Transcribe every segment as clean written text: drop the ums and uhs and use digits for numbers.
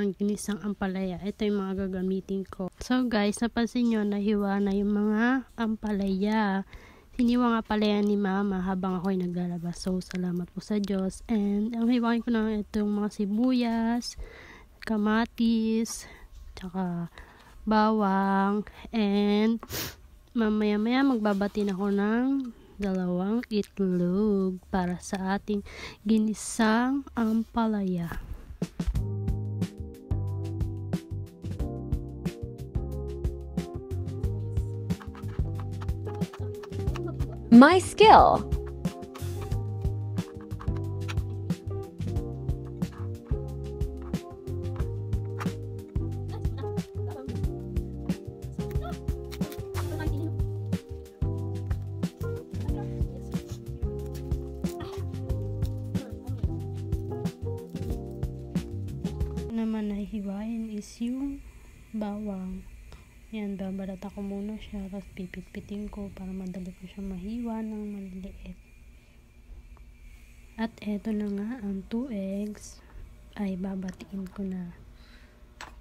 ng ginisang ampalaya. Ito yung mga gagamitin ko. So guys, napansin nyo, nahiwa na yung mga ampalaya. Hiniwa nga pala yan ni mama habang ako'y naglalabas. So, salamat po sa Diyos. And, ang hiwain ko na itong mga sibuyas, kamatis, tsaka bawang, and mamaya-maya magbabatin ako ng 2 itlog para sa ating ginisang ampalaya. My skill. Naman nahihiwain is yung bawang. Yan, babalat ako muna siya, tapos pipit-pitin ko para madali ko siya mahiwa ng maliliit. At eto na nga ang 2 eggs ay babatiin ko na.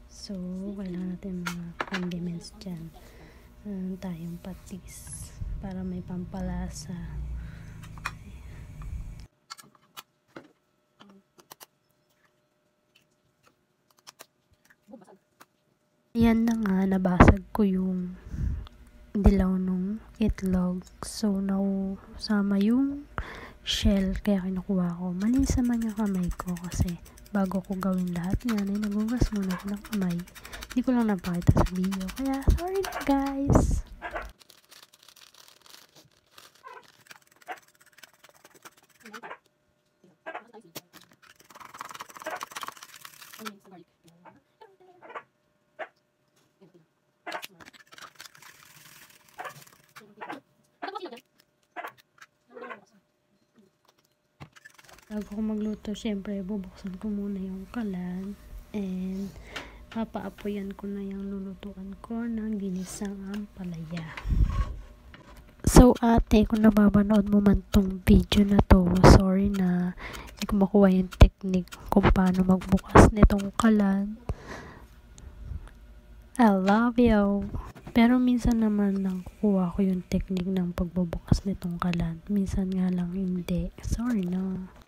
So, kailangan natin mga condiments dyan. Tayong patis para may pampalasa. Yan na nga, nabasag ko yung dilaw nung itlog. So, nausama yung shell, kaya kinukuha ko. Malinis naman yung kamay ko kasi bago ko gawin lahat yan, ay nagugas muna ako ng kamay. Hindi ko lang napakita sa video. Kaya, sorry na guys! Bago ko magluto, syempre bubuksan ko muna yung kalan and papaapoyan ko na yung lulutuan ko ng ginisang ampalaya. So ate, kung nababanood mo man tong video na to, sorry na hindi ko makuha yung technique kung paano magbukas nitong kalan. I love you! Pero minsan naman nakukuha ko yung technique ng pagbubukas nitong kalan. Minsan nga lang hindi. Sorry na.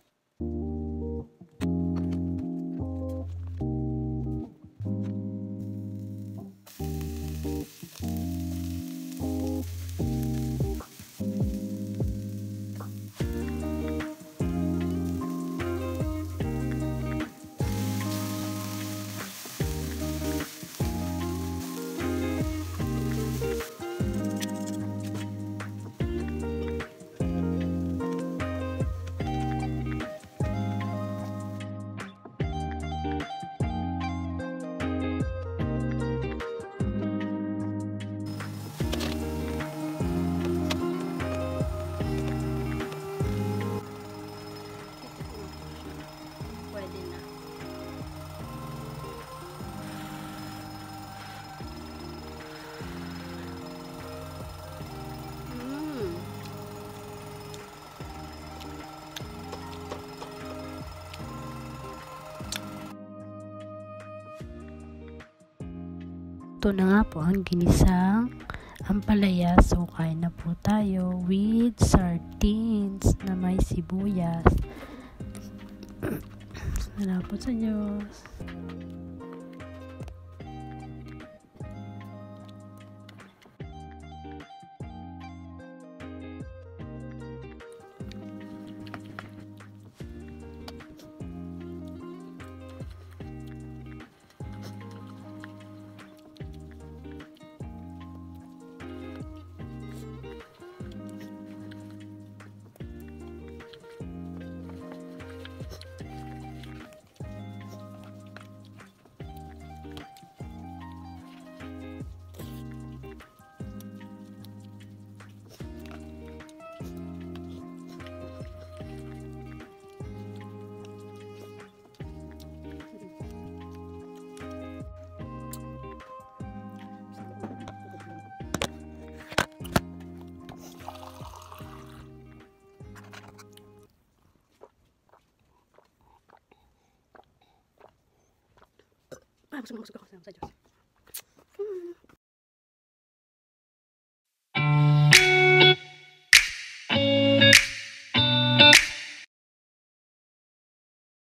Ito na nga po ang ginisang ampalaya. So, kain na po tayo with sardines na may sibuyas. Salamat sa Diyos. busog ako sa Diyos.